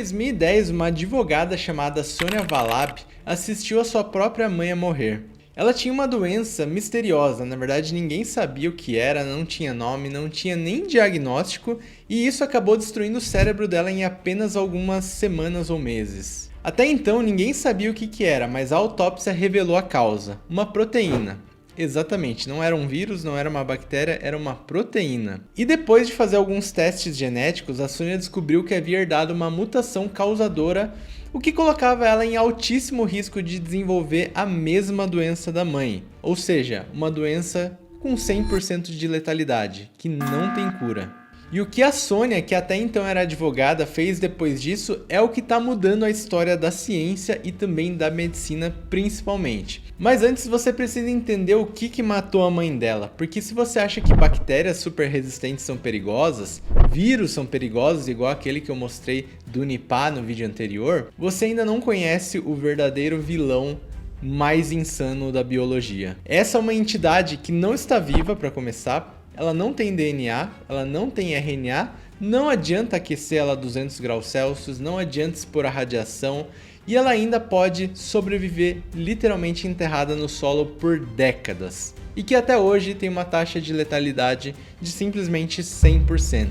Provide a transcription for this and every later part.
2010, uma advogada chamada Sonia Valap assistiu a sua própria mãe a morrer. Ela tinha uma doença misteriosa, na verdade ninguém sabia o que era, não tinha nome, não tinha nem diagnóstico, e isso acabou destruindo o cérebro dela em apenas algumas semanas ou meses. Até então ninguém sabia o que era, mas a autópsia revelou a causa, uma proteína. Exatamente, não era um vírus, não era uma bactéria, era uma proteína. E depois de fazer alguns testes genéticos, a Sonia descobriu que havia herdado uma mutação causadora, o que colocava ela em altíssimo risco de desenvolver a mesma doença da mãe, ou seja, uma doença com 100% de letalidade, que não tem cura. E o que a Sonia, que até então era advogada, fez depois disso é o que está mudando a história da ciência e também da medicina principalmente. Mas antes você precisa entender o que matou a mãe dela, porque se você acha que bactérias super resistentes são perigosas, vírus são perigosos igual aquele que eu mostrei do Nipah no vídeo anterior, você ainda não conhece o verdadeiro vilão mais insano da biologia. Essa é uma entidade que não está viva para começar. Ela não tem DNA, ela não tem RNA, não adianta aquecer ela a 200 graus Celsius, não adianta expor a radiação e ela ainda pode sobreviver literalmente enterrada no solo por décadas. E que até hoje tem uma taxa de letalidade de simplesmente 100%.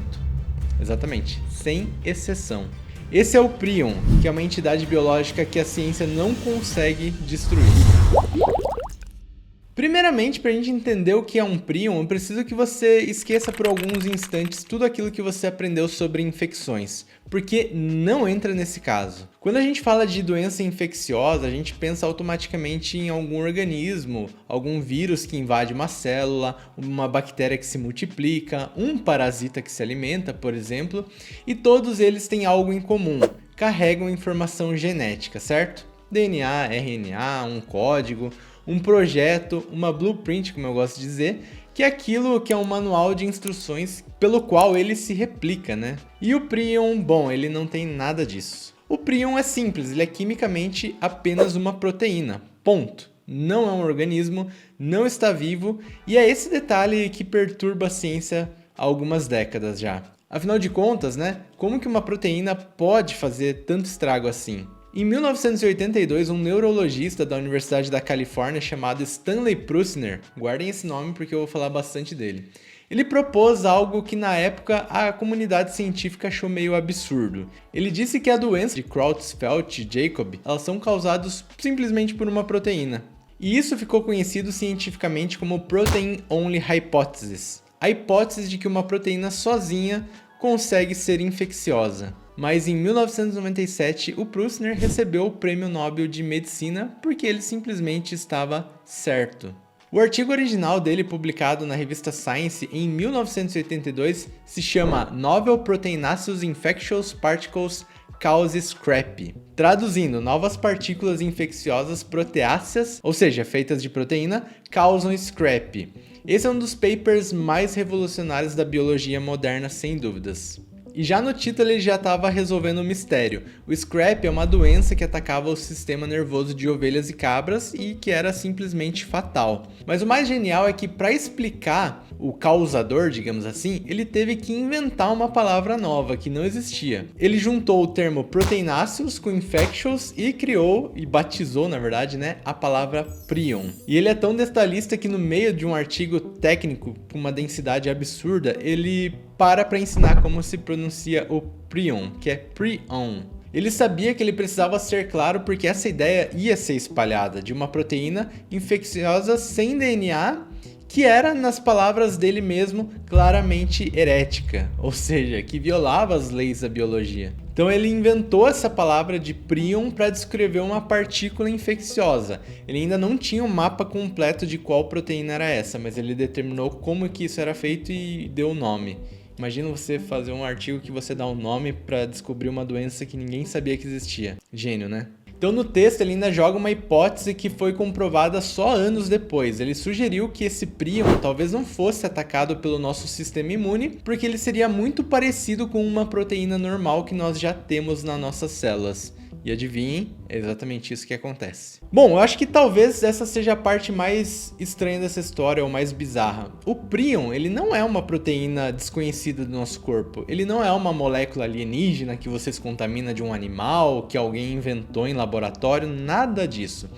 Exatamente, sem exceção. Esse é o Prion, que é uma entidade biológica que a ciência não consegue destruir. Primeiramente, para a gente entender o que é um prion, eu preciso que você esqueça por alguns instantes tudo aquilo que você aprendeu sobre infecções, porque não entra nesse caso. Quando a gente fala de doença infecciosa, a gente pensa automaticamente em algum organismo, algum vírus que invade uma célula, uma bactéria que se multiplica, um parasita que se alimenta, por exemplo, e todos eles têm algo em comum, carregam informação genética, certo? DNA, RNA, um código, um projeto, uma blueprint, como eu gosto de dizer, que é aquilo que é um manual de instruções pelo qual ele se replica, né? E o prion, bom, ele não tem nada disso. O prion é simples, ele é quimicamente apenas uma proteína, ponto. Não é um organismo, não está vivo, e é esse detalhe que perturba a ciência há algumas décadas já. Afinal de contas, né? Como que uma proteína pode fazer tanto estrago assim? Em 1982, um neurologista da Universidade da Califórnia chamado Stanley Prusiner, guardem esse nome porque eu vou falar bastante dele, ele propôs algo que na época a comunidade científica achou meio absurdo. Ele disse que a doença de Creutzfeldt-Jakob, elas são causadas simplesmente por uma proteína. E isso ficou conhecido cientificamente como Protein Only Hypothesis, a hipótese de que uma proteína sozinha consegue ser infecciosa. Mas em 1997, o Prusiner recebeu o Prêmio Nobel de Medicina porque ele simplesmente estava certo. O artigo original dele, publicado na revista Science em 1982, se chama Novel Proteinaceous Infectious Particles Cause Scrap. Traduzindo, novas partículas infecciosas proteáceas, ou seja, feitas de proteína, causam scrap. Esse é um dos papers mais revolucionários da biologia moderna, sem dúvidas. E já no título ele já estava resolvendo o mistério. O scrap é uma doença que atacava o sistema nervoso de ovelhas e cabras e que era simplesmente fatal. Mas o mais genial é que para explicar o causador, digamos assim, ele teve que inventar uma palavra nova que não existia. Ele juntou o termo proteináceos com infectious e criou, e batizou na verdade, né, a palavra prion. E ele é tão detalhista que no meio de um artigo técnico com uma densidade absurda, ele para ensinar como se pronuncia o prion, que é prion. Ele sabia que ele precisava ser claro porque essa ideia ia ser espalhada de uma proteína infecciosa sem DNA, que era, nas palavras dele mesmo, claramente herética, ou seja, que violava as leis da biologia. Então ele inventou essa palavra de prion para descrever uma partícula infecciosa. Ele ainda não tinha um mapa completo de qual proteína era essa, mas ele determinou como que isso era feito e deu o nome. Imagina você fazer um artigo que você dá um nome para descobrir uma doença que ninguém sabia que existia. Gênio, né? Então no texto ele ainda joga uma hipótese que foi comprovada só anos depois. Ele sugeriu que esse prion talvez não fosse atacado pelo nosso sistema imune, porque ele seria muito parecido com uma proteína normal que nós já temos nas nossas células. E adivinhem, é exatamente isso que acontece. Bom, eu acho que talvez essa seja a parte mais estranha dessa história, ou mais bizarra. O prion, ele não é uma proteína desconhecida do nosso corpo. Ele não é uma molécula alienígena que você se contamina de um animal, que alguém inventou em laboratório, nada disso.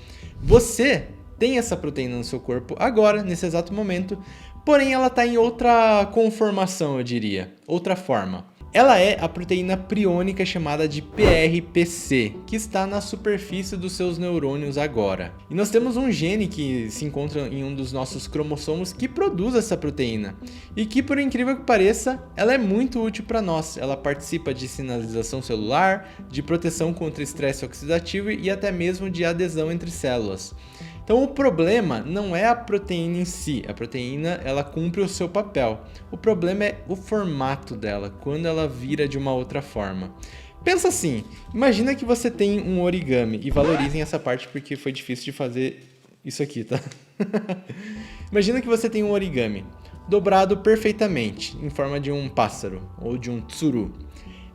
Você tem essa proteína no seu corpo agora, nesse exato momento, porém ela está em outra conformação, eu diria, outra forma. Ela é a proteína priônica chamada de PRPC, que está na superfície dos seus neurônios agora. E nós temos um gene que se encontra em um dos nossos cromossomos que produz essa proteína. E que, por incrível que pareça, ela é muito útil para nós. Ela participa de sinalização celular, de proteção contra estresse oxidativo e até mesmo de adesão entre células. Então o problema não é a proteína em si, a proteína ela cumpre o seu papel. O problema é o formato dela, quando ela vira de uma outra forma. Pensa assim, imagina que você tem um origami, e valorizem essa parte porque foi difícil de fazer isso aqui, tá? Imagina que você tem um origami, dobrado perfeitamente, em forma de um pássaro, ou de um tsuru.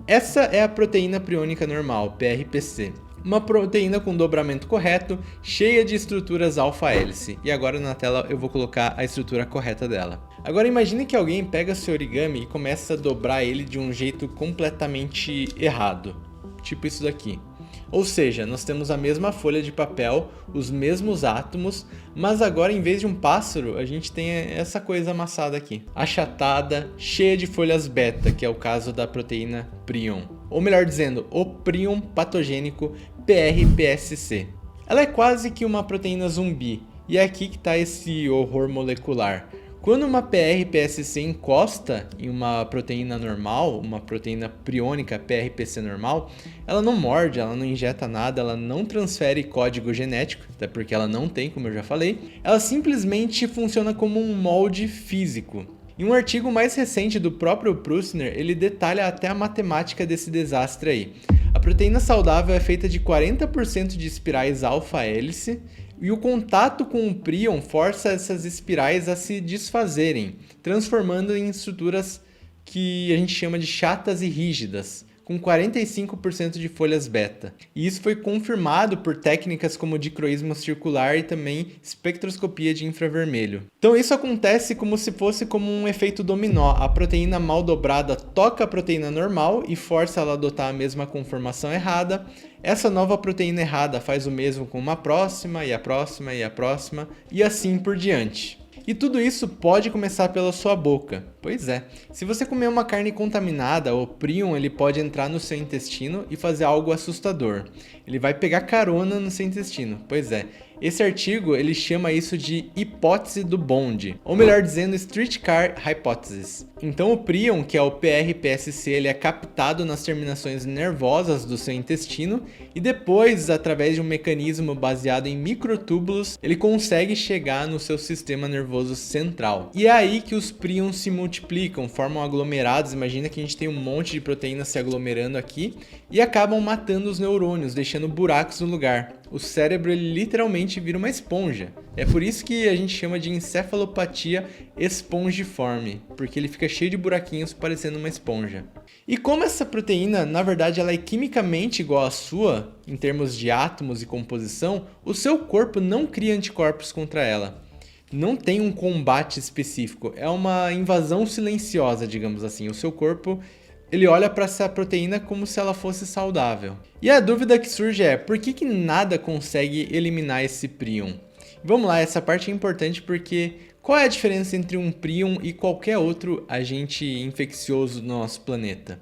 Essa é a proteína priônica normal, PRPC. Uma proteína com dobramento correto, cheia de estruturas alfa-hélice. E agora na tela eu vou colocar a estrutura correta dela. Agora imagine que alguém pega seu origami e começa a dobrar ele de um jeito completamente errado. Tipo isso daqui. Ou seja, nós temos a mesma folha de papel, os mesmos átomos, mas agora em vez de um pássaro, a gente tem essa coisa amassada aqui. Achatada, cheia de folhas beta, que é o caso da proteína prion. Ou melhor dizendo, o prion patogênico PRPSC. Ela é quase que uma proteína zumbi, e é aqui que está esse horror molecular. Quando uma PRPSC encosta em uma proteína normal, uma proteína priônica PRPC normal, ela não morde, ela não injeta nada, ela não transfere código genético, até porque ela não tem, como eu já falei, ela simplesmente funciona como um molde físico. Em um artigo mais recente do próprio Prusiner, ele detalha até a matemática desse desastre aí. A proteína saudável é feita de 40% de espirais alfa-hélice, e o contato com o prion força essas espirais a se desfazerem, transformando em estruturas que a gente chama de chatas e rígidas, com 45% de folhas beta. E isso foi confirmado por técnicas como dicroísmo circular e também espectroscopia de infravermelho. Então isso acontece como se fosse como um efeito dominó. A proteína mal dobrada toca a proteína normal e força ela a adotar a mesma conformação errada. Essa nova proteína errada faz o mesmo com uma próxima, e a próxima, e a próxima, e assim por diante. E tudo isso pode começar pela sua boca. Pois é, se você comer uma carne contaminada, o prion ele pode entrar no seu intestino e fazer algo assustador. Ele vai pegar carona no seu intestino. Pois é, esse artigo ele chama isso de hipótese do bonde, ou melhor dizendo, Streetcar Hypothesis. Então o prion, que é o PRPSC, ele é captado nas terminações nervosas do seu intestino e depois, através de um mecanismo baseado em microtúbulos, ele consegue chegar no seu sistema nervoso central. E é aí que os prions se multiplicam, formam aglomerados. Imagina que a gente tem um monte de proteínas se aglomerando aqui e acabam matando os neurônios, deixando buracos no lugar. O cérebro ele literalmente vira uma esponja. É por isso que a gente chama de encefalopatia espongiforme, porque ele fica cheio de buraquinhos parecendo uma esponja. E como essa proteína, na verdade, ela é quimicamente igual à sua, em termos de átomos e composição, o seu corpo não cria anticorpos contra ela. Não tem um combate específico, é uma invasão silenciosa, digamos assim. O seu corpo ele olha para essa proteína como se ela fosse saudável. E a dúvida que surge é, por que nada consegue eliminar esse prion? Vamos lá, essa parte é importante porque qual é a diferença entre um prion e qualquer outro agente infeccioso do nosso planeta?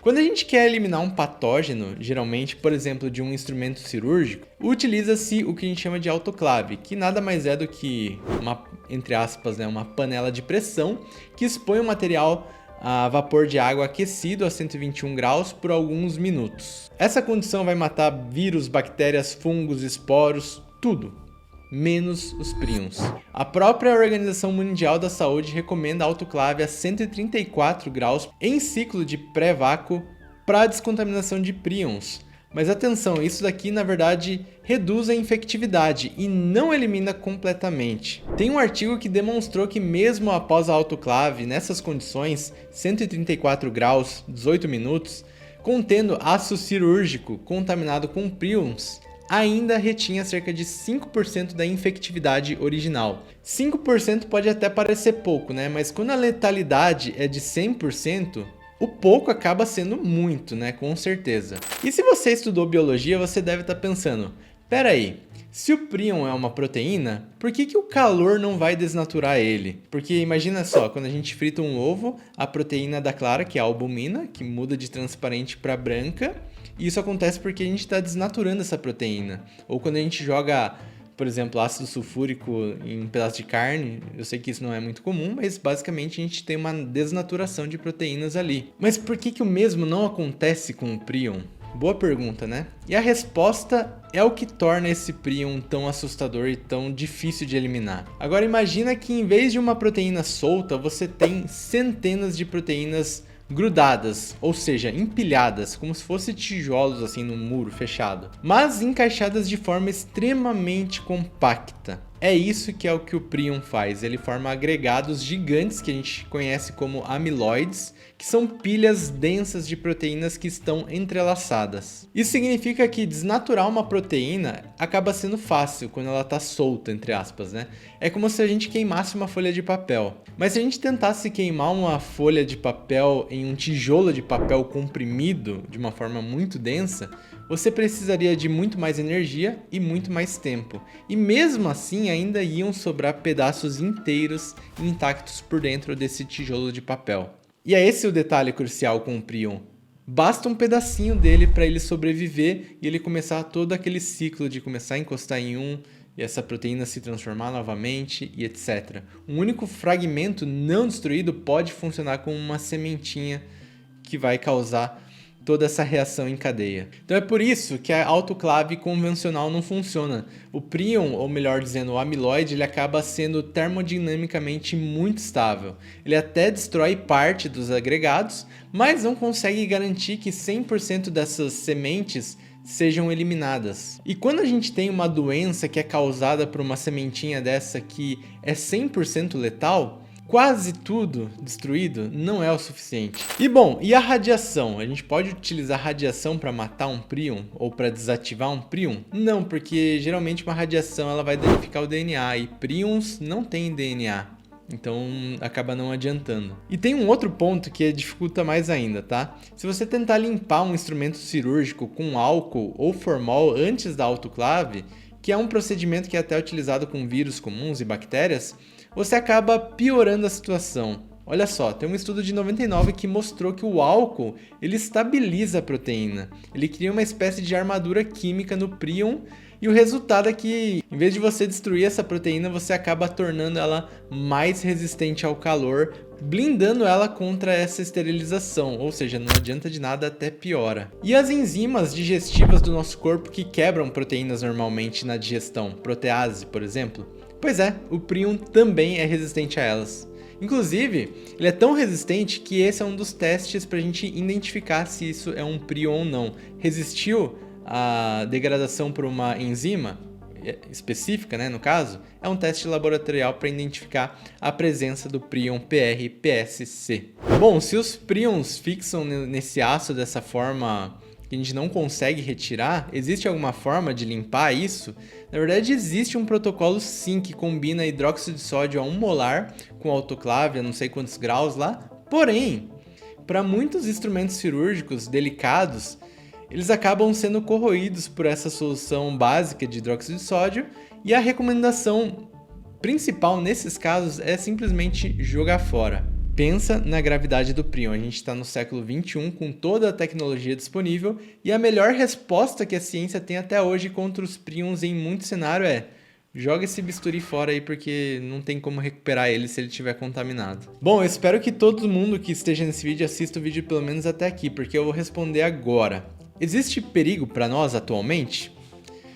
Quando a gente quer eliminar um patógeno, geralmente, por exemplo, de um instrumento cirúrgico, utiliza-se o que a gente chama de autoclave, que nada mais é do que uma, entre aspas, uma panela de pressão que expõe o material a vapor de água aquecido a 121 graus por alguns minutos. Essa condição vai matar vírus, bactérias, fungos, esporos, tudo, menos os prions. A própria Organização Mundial da Saúde recomenda autoclave a 134 graus em ciclo de pré-vácuo para descontaminação de prions. Mas atenção, isso daqui na verdade reduz a infectividade e não elimina completamente. Tem um artigo que demonstrou que mesmo após a autoclave, nessas condições, 134 graus, 18 minutos, contendo ácido cirúrgico contaminado com prions, ainda retinha cerca de 5% da infectividade original. 5% pode até parecer pouco, né? Mas quando a letalidade é de 100%, o pouco acaba sendo muito, né? Com certeza. E se você estudou biologia, você deve estar pensando, peraí, se o prion é uma proteína, por que o calor não vai desnaturar ele? Porque imagina só, quando a gente frita um ovo, a proteína da clara, que é a albumina, que muda de transparente para branca, e isso acontece porque a gente está desnaturando essa proteína. Ou quando a gente joga, por exemplo, ácido sulfúrico em um pedaço de carne, eu sei que isso não é muito comum, mas basicamente a gente tem uma desnaturação de proteínas ali. Mas por que o mesmo não acontece com o prion? Boa pergunta, né? E a resposta é o que torna esse prion tão assustador e tão difícil de eliminar. Agora imagina que em vez de uma proteína solta, você tem centenas de proteínas grudadas, ou seja, empilhadas, como se fossem tijolos assim no muro fechado, mas encaixadas de forma extremamente compacta. É isso que é o que o prion faz, ele forma agregados gigantes que a gente conhece como amiloides, que são pilhas densas de proteínas que estão entrelaçadas. Isso significa que desnaturar uma proteína acaba sendo fácil quando ela está solta, entre aspas, né? É como se a gente queimasse uma folha de papel. Mas se a gente tentasse queimar uma folha de papel em um tijolo de papel comprimido de uma forma muito densa, você precisaria de muito mais energia e muito mais tempo. E mesmo assim ainda iam sobrar pedaços inteiros e intactos por dentro desse tijolo de papel. E é esse o detalhe crucial com o prion. Basta um pedacinho dele para ele sobreviver e ele começar todo aquele ciclo de começar a encostar em um e essa proteína se transformar novamente e etc. Um único fragmento não destruído pode funcionar como uma sementinha que vai causar toda essa reação em cadeia. Então é por isso que a autoclave convencional não funciona. O prion, ou melhor dizendo, o amiloide, ele acaba sendo termodinamicamente muito estável. Ele até destrói parte dos agregados, mas não consegue garantir que 100% dessas sementes sejam eliminadas. E quando a gente tem uma doença que é causada por uma sementinha dessa que é 100% letal, quase tudo destruído não é o suficiente. E bom, e a radiação? A gente pode utilizar radiação para matar um prion ou para desativar um prion? Não, porque geralmente uma radiação ela vai danificar o DNA e prions não têm DNA. Então acaba não adiantando. E tem um outro ponto que dificulta mais ainda, tá? Se você tentar limpar um instrumento cirúrgico com álcool ou formol antes da autoclave, que é um procedimento que é até utilizado com vírus comuns e bactérias, você acaba piorando a situação. Olha só, tem um estudo de 99 que mostrou que o álcool ele estabiliza a proteína. Ele cria uma espécie de armadura química no prion e o resultado é que, em vez de você destruir essa proteína, você acaba tornando ela mais resistente ao calor, blindando ela contra essa esterilização, ou seja, não adianta de nada, até piora. E as enzimas digestivas do nosso corpo que quebram proteínas normalmente na digestão, protease, por exemplo? Pois é, o prion também é resistente a elas. Inclusive, ele é tão resistente que esse é um dos testes para a gente identificar se isso é um prion ou não. Resistiu à degradação por uma enzima específica, né, no caso, é um teste laboratorial para identificar a presença do prion PRPSC. Bom, se os prions fixam nesse ácido dessa forma que a gente não consegue retirar, existe alguma forma de limpar isso? Na verdade, existe um protocolo sim que combina hidróxido de sódio a 1 molar com autoclave a não sei quantos graus lá. Porém, para muitos instrumentos cirúrgicos delicados, eles acabam sendo corroídos por essa solução básica de hidróxido de sódio e a recomendação principal nesses casos é simplesmente jogar fora. Pensa na gravidade do prion. A gente está no século 21 com toda a tecnologia disponível e a melhor resposta que a ciência tem até hoje contra os prions em muito cenário é: joga esse bisturi fora aí porque não tem como recuperar ele se ele estiver contaminado. Bom, eu espero que todo mundo que esteja nesse vídeo assista o vídeo pelo menos até aqui, porque eu vou responder agora. Existe perigo para nós atualmente?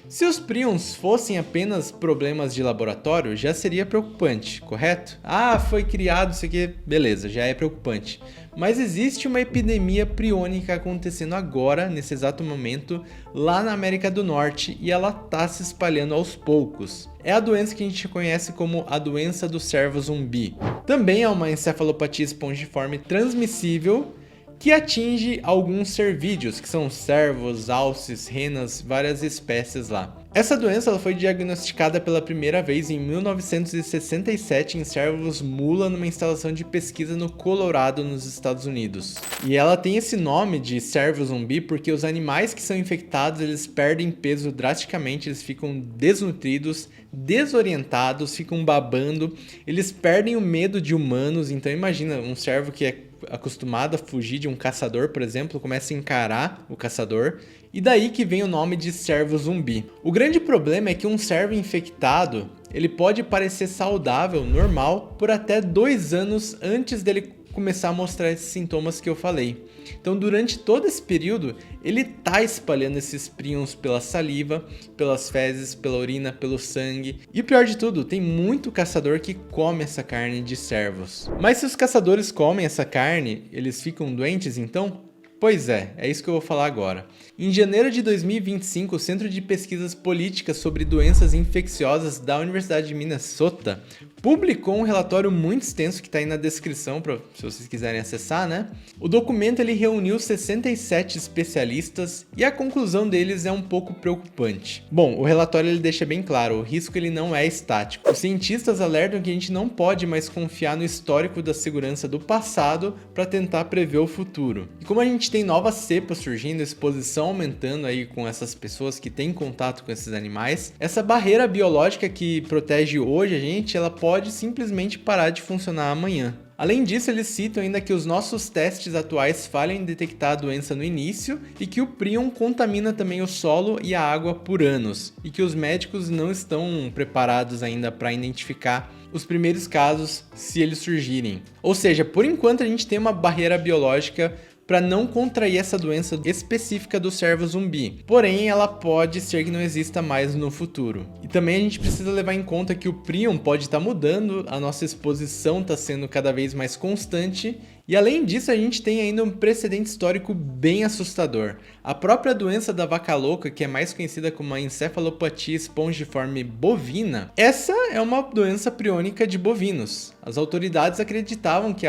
Se os prions fossem apenas problemas de laboratório, já seria preocupante, correto? Ah, foi criado isso aqui, beleza, já é preocupante. Mas existe uma epidemia priônica acontecendo agora, nesse exato momento, lá na América do Norte, e ela está se espalhando aos poucos. É a doença que a gente conhece como a doença do servo zumbi. Também é uma encefalopatia espongiforme transmissível, que atinge alguns cervídeos, que são cervos, alces, renas, várias espécies lá. Essa doença ela foi diagnosticada pela primeira vez em 1967 em cervos mula numa instalação de pesquisa no Colorado, nos Estados Unidos. E ela tem esse nome de cervo zumbi porque os animais que são infectados eles perdem peso drasticamente, eles ficam desnutridos, desorientados, ficam babando, eles perdem o medo de humanos. Então imagina um cervo que é acostumado a fugir de um caçador, por exemplo, começa a encarar o caçador, e daí que vem o nome de cervo zumbi. O grande problema é que um cervo infectado, ele pode parecer saudável, normal, por até 2 anos antes dele começar a mostrar esses sintomas que eu falei. Então, durante todo esse período, ele tá espalhando esses prions pela saliva, pelas fezes, pela urina, pelo sangue. E o pior de tudo, tem muito caçador que come essa carne de cervos. Mas se os caçadores comem essa carne, eles ficam doentes então? Pois é isso que eu vou falar agora. Em janeiro de 2025, o Centro de Pesquisas Políticas sobre Doenças Infecciosas da Universidade de Minnesota publicou um relatório muito extenso que está aí na descrição, se vocês quiserem acessar, né? O documento ele reuniu 67 especialistas e a conclusão deles é um pouco preocupante. Bom, o relatório ele deixa bem claro, o risco ele não é estático. Os cientistas alertam que a gente não pode mais confiar no histórico da segurança do passado para tentar prever o futuro. E como a gente tem novas cepas surgindo, exposição aumentando aí com essas pessoas que têm contato com esses animais, essa barreira biológica que protege hoje a gente, ela pode simplesmente parar de funcionar amanhã. Além disso, eles citam ainda que os nossos testes atuais falham em detectar a doença no início e que o prion contamina também o solo e a água por anos, e que os médicos não estão preparados ainda para identificar os primeiros casos se eles surgirem. Ou seja, por enquanto a gente tem uma barreira biológica para não contrair essa doença específica do cervo zumbi. Porém, ela pode ser que não exista mais no futuro. E também a gente precisa levar em conta que o prion pode estar mudando, a nossa exposição está sendo cada vez mais constante. E além disso, a gente tem ainda um precedente histórico bem assustador. A própria doença da vaca louca, que é mais conhecida como a encefalopatia espongiforme bovina, essa é uma doença priônica de bovinos. As autoridades acreditavam que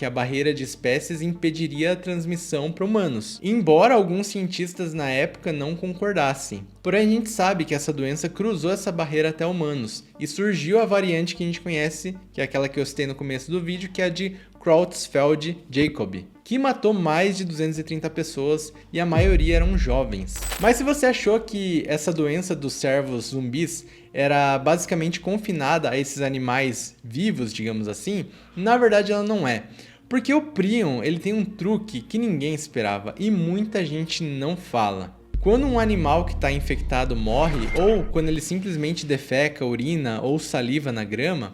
a barreira de espécies impediria a transmissão para humanos, embora alguns cientistas na época não concordassem. Porém, a gente sabe que essa doença cruzou essa barreira até humanos, e surgiu a variante que a gente conhece, que é aquela que eu citei no começo do vídeo, que é a de Creutzfeldt-Jakob, que matou mais de 230 pessoas e a maioria eram jovens. Mas se você achou que essa doença dos cervos zumbis era basicamente confinada a esses animais vivos, digamos assim, na verdade ela não é. Porque o prion ele tem um truque que ninguém esperava e muita gente não fala. Quando um animal que está infectado morre, ou quando ele simplesmente defeca, urina ou saliva na grama,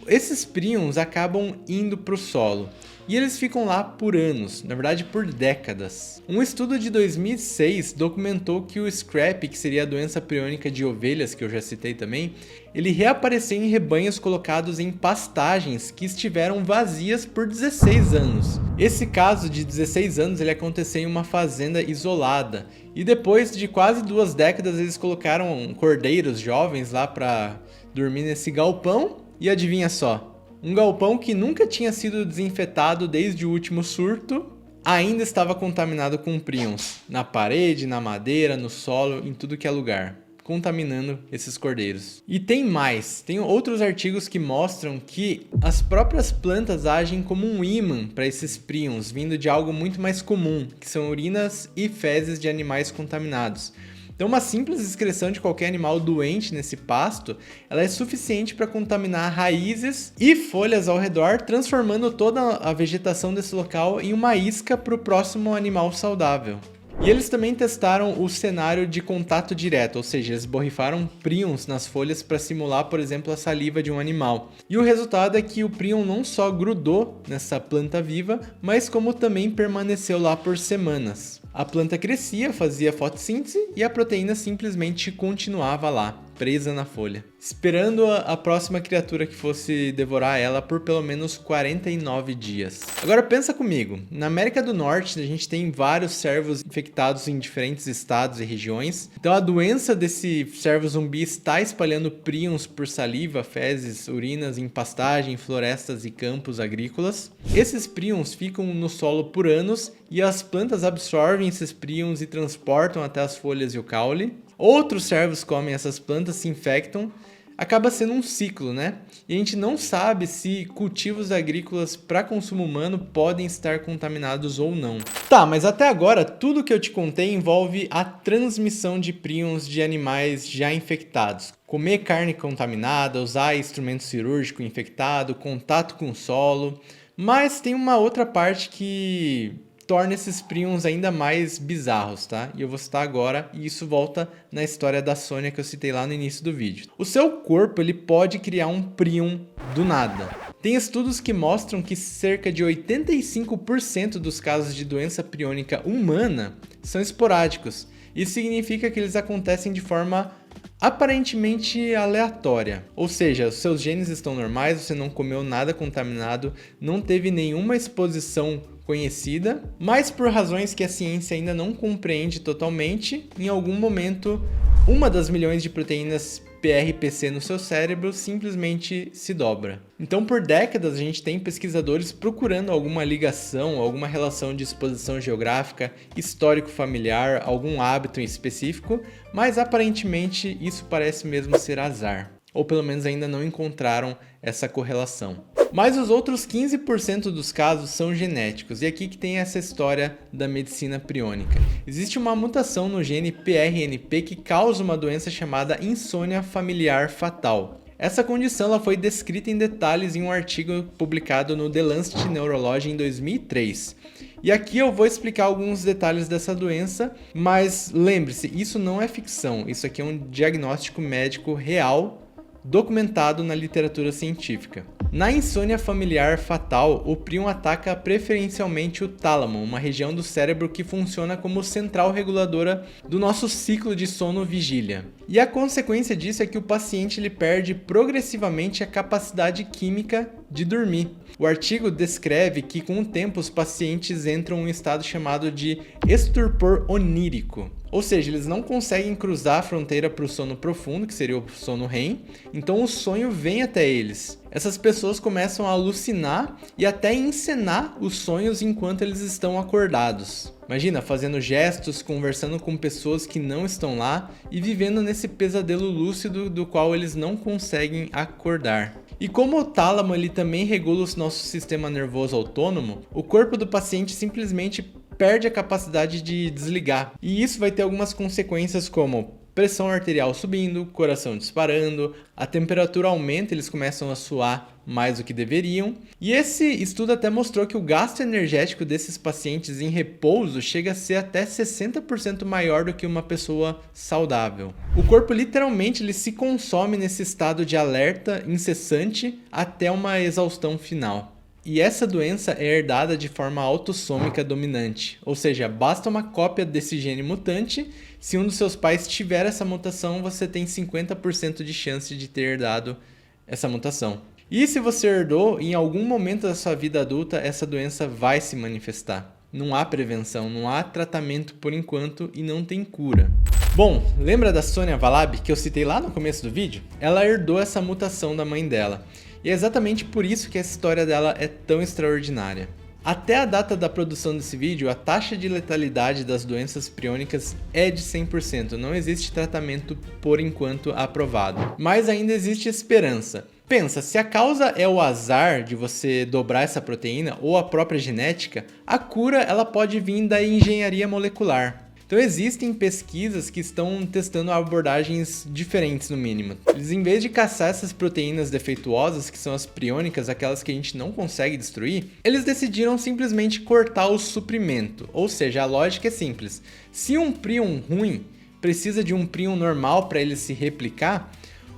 esses prions acabam indo para o solo e eles ficam lá por anos, na verdade por décadas. Um estudo de 2006 documentou que o scrap, que seria a doença priônica de ovelhas, que eu já citei também, ele reapareceu em rebanhos colocados em pastagens que estiveram vazias por 16 anos. Esse caso de 16 anos ele aconteceu em uma fazenda isolada e depois de quase 2 décadas eles colocaram cordeiros jovens lá para dormir nesse galpão. E adivinha só, um galpão que nunca tinha sido desinfetado desde o último surto, ainda estava contaminado com prions, na parede, na madeira, no solo, em tudo que é lugar, contaminando esses cordeiros. E tem mais, tem outros artigos que mostram que as próprias plantas agem como um ímã para esses prions, vindo de algo muito mais comum, que são urinas e fezes de animais contaminados. Então uma simples excreção de qualquer animal doente nesse pasto, ela é suficiente para contaminar raízes e folhas ao redor, transformando toda a vegetação desse local em uma isca para o próximo animal saudável. E eles também testaram o cenário de contato direto, ou seja, eles borrifaram prions nas folhas para simular, por exemplo, a saliva de um animal. E o resultado é que o prion não só grudou nessa planta viva, mas como também permaneceu lá por semanas. A planta crescia, fazia fotossíntese e a proteína simplesmente continuava lá. presa na folha, esperando a próxima criatura que fosse devorar ela por pelo menos 49 dias. Agora pensa comigo, na América do Norte a gente tem vários cervos infectados em diferentes estados e regiões, então a doença desse cervo zumbi está espalhando prions por saliva, fezes, urinas em pastagem, florestas e campos agrícolas. Esses prions ficam no solo por anos e as plantas absorvem esses prions e transportam até as folhas e o caule. Outros cervos comem essas plantas, se infectam. Acaba sendo um ciclo, né? E a gente não sabe se cultivos agrícolas para consumo humano podem estar contaminados ou não. Tá, mas até agora tudo que eu te contei envolve a transmissão de prions de animais já infectados. Comer carne contaminada, usar instrumento cirúrgico infectado, contato com o solo. Mas tem uma outra parte que torna esses prions ainda mais bizarros, tá? E eu vou citar agora, e isso volta na história da Sônia que eu citei lá no início do vídeo. O seu corpo, ele pode criar um prion do nada. Tem estudos que mostram que cerca de 85% dos casos de doença priônica humana são esporádicos. Isso significa que eles acontecem de forma aparentemente aleatória. Ou seja, os seus genes estão normais, você não comeu nada contaminado, não teve nenhuma exposição conhecida, mas por razões que a ciência ainda não compreende totalmente, em algum momento, uma das milhões de proteínas PRPC no seu cérebro simplesmente se dobra. Então, por décadas, a gente tem pesquisadores procurando alguma ligação, alguma relação de exposição geográfica, histórico familiar, algum hábito em específico, mas aparentemente isso parece mesmo ser azar. Ou pelo menos ainda não encontraram essa correlação. Mas os outros 15% dos casos são genéticos, e aqui que tem essa história da medicina priônica. Existe uma mutação no gene PRNP que causa uma doença chamada insônia familiar fatal. Essa condição ela foi descrita em detalhes em um artigo publicado no The Lancet Neurology em 2003. E aqui eu vou explicar alguns detalhes dessa doença, mas lembre-se, isso não é ficção, isso aqui é um diagnóstico médico real, documentado na literatura científica. Na insônia familiar fatal, o prion ataca preferencialmente o tálamo, uma região do cérebro que funciona como central reguladora do nosso ciclo de sono-vigília. E a consequência disso é que o paciente ele perde progressivamente a capacidade química de dormir. O artigo descreve que com o tempo os pacientes entram em um estado chamado de estupor onírico. Ou seja, eles não conseguem cruzar a fronteira para o sono profundo, que seria o sono REM, então o sonho vem até eles. Essas pessoas começam a alucinar e até encenar os sonhos enquanto eles estão acordados. Imagina, fazendo gestos, conversando com pessoas que não estão lá e vivendo nesse pesadelo lúcido do qual eles não conseguem acordar. E como o tálamo ele também regula o nosso sistema nervoso autônomo, o corpo do paciente simplesmente perde a capacidade de desligar. E isso vai ter algumas consequências como pressão arterial subindo, coração disparando, a temperatura aumenta, eles começam a suar mais do que deveriam. E esse estudo até mostrou que o gasto energético desses pacientes em repouso chega a ser até 60% maior do que uma pessoa saudável. O corpo literalmente ele se consome nesse estado de alerta incessante até uma exaustão final. E essa doença é herdada de forma autossômica dominante, ou seja, basta uma cópia desse gene mutante. Se um dos seus pais tiver essa mutação, você tem 50% de chance de ter herdado essa mutação. E se você herdou, em algum momento da sua vida adulta, essa doença vai se manifestar. Não há prevenção, não há tratamento por enquanto e não tem cura. Bom, lembra da Sônia Valab que eu citei lá no começo do vídeo? Ela herdou essa mutação da mãe dela. E é exatamente por isso que essa história dela é tão extraordinária. Até a data da produção desse vídeo, a taxa de letalidade das doenças priônicas é de 100%. Não existe tratamento por enquanto aprovado. Mas ainda existe esperança. Pensa, se a causa é o azar de você dobrar essa proteína ou a própria genética, a cura ela pode vir da engenharia molecular. Então existem pesquisas que estão testando abordagens diferentes no mínimo. Eles, em vez de caçar essas proteínas defeituosas, que são as priônicas, aquelas que a gente não consegue destruir, eles decidiram simplesmente cortar o suprimento. Ou seja, a lógica é simples. Se um prion ruim precisa de um prion normal para ele se replicar,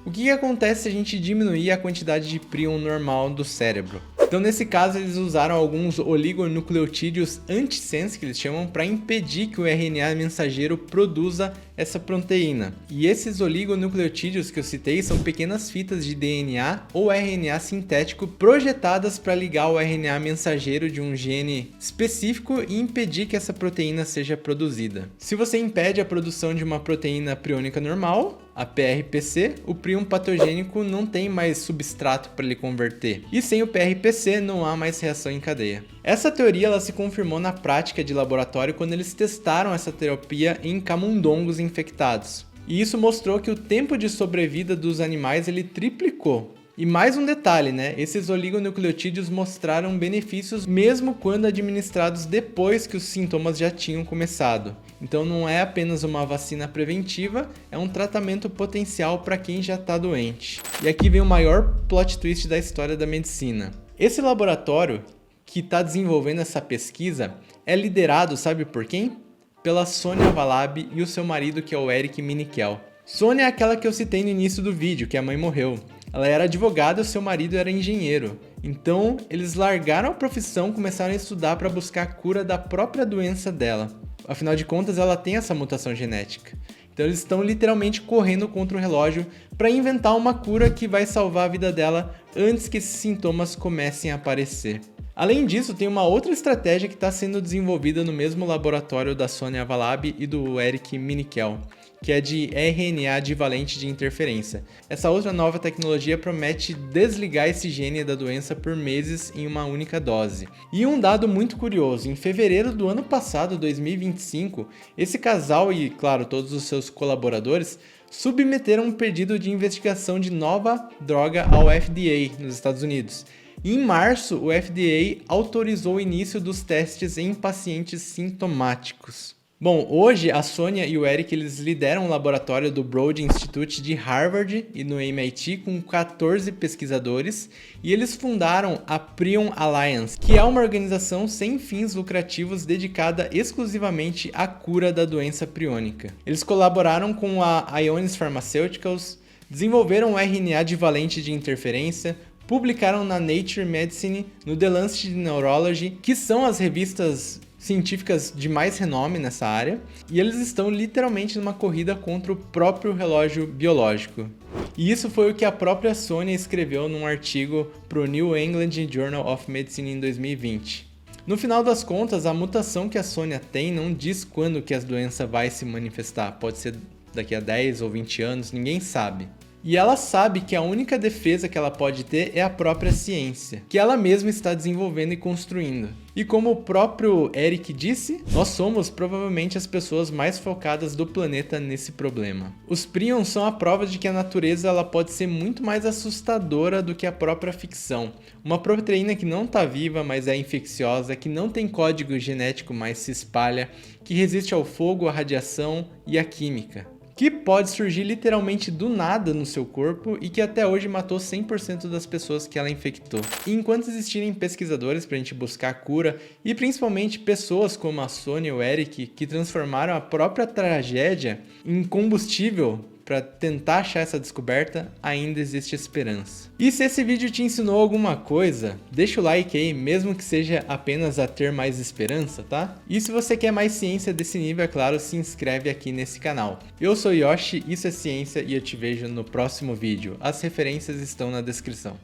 o que acontece se a gente diminuir a quantidade de prion normal do cérebro? Então, nesse caso, eles usaram alguns oligonucleotídeos antisense, que eles chamam, para impedir que o RNA mensageiro produza essa proteína. E esses oligonucleotídeos que eu citei são pequenas fitas de DNA ou RNA sintético projetadas para ligar o RNA mensageiro de um gene específico e impedir que essa proteína seja produzida. Se você impede a produção de uma proteína priônica normal, a PRPC, o príon patogênico não tem mais substrato para ele converter. E sem o PRPC não há mais reação em cadeia. Essa teoria ela se confirmou na prática de laboratório quando eles testaram essa terapia em camundongos infectados. E isso mostrou que o tempo de sobrevida dos animais ele triplicou. E mais um detalhe, né? Esses oligonucleotídeos mostraram benefícios mesmo quando administrados depois que os sintomas já tinham começado. Então não é apenas uma vacina preventiva, é um tratamento potencial para quem já está doente. E aqui vem o maior plot twist da história da medicina. Esse laboratório que está desenvolvendo essa pesquisa é liderado, sabe por quem? Pela Sonia Vallabh e o seu marido, que é o Eric Minichel. Sonia é aquela que eu citei no início do vídeo, que a mãe morreu. Ela era advogada e o seu marido era engenheiro. Então, eles largaram a profissão e começaram a estudar para buscar a cura da própria doença dela. Afinal de contas, ela tem essa mutação genética. Então, eles estão literalmente correndo contra o relógio para inventar uma cura que vai salvar a vida dela antes que esses sintomas comecem a aparecer. Além disso, tem uma outra estratégia que está sendo desenvolvida no mesmo laboratório da Sonia Vallabh e do Eric Minichel, que é de RNA divalente de interferência. Essa outra nova tecnologia promete desligar esse gene da doença por meses em uma única dose. E um dado muito curioso, em fevereiro do ano passado, 2025, esse casal e, claro, todos os seus colaboradores submeteram um pedido de investigação de nova droga ao FDA nos Estados Unidos. Em março, o FDA autorizou o início dos testes em pacientes sintomáticos. Bom, hoje a Sonia e o Eric eles lideram o laboratório do Broad Institute de Harvard e no MIT com 14 pesquisadores e eles fundaram a Prion Alliance, que é uma organização sem fins lucrativos dedicada exclusivamente à cura da doença priônica. Eles colaboraram com a Ionis Pharmaceuticals, desenvolveram o RNA divalente de interferência, publicaram na Nature Medicine, no The Lancet Neurology, que são as revistas científicas de mais renome nessa área, e eles estão literalmente numa corrida contra o próprio relógio biológico. E isso foi o que a própria Sonia escreveu num artigo para o New England Journal of Medicine em 2020. No final das contas, a mutação que a Sonia tem não diz quando que a doença vai se manifestar, pode ser daqui a 10 ou 20 anos, ninguém sabe. E ela sabe que a única defesa que ela pode ter é a própria ciência, que ela mesma está desenvolvendo e construindo. E como o próprio Eric disse, nós somos provavelmente as pessoas mais focadas do planeta nesse problema. Os prions são a prova de que a natureza ela pode ser muito mais assustadora do que a própria ficção. Uma proteína que não está viva, mas é infecciosa, que não tem código genético, mas se espalha, que resiste ao fogo, à radiação e à química, que pode surgir literalmente do nada no seu corpo e que até hoje matou 100% das pessoas que ela infectou. E enquanto existirem pesquisadores para a gente buscar a cura, e principalmente pessoas como a Sonia e o Eric, que transformaram a própria tragédia em combustível para tentar achar essa descoberta, ainda existe esperança. E se esse vídeo te ensinou alguma coisa, deixa o like aí, mesmo que seja apenas a ter mais esperança, tá? E se você quer mais ciência desse nível, é claro, se inscreve aqui nesse canal. Eu sou Yoshi, isso é ciência e eu te vejo no próximo vídeo. As referências estão na descrição.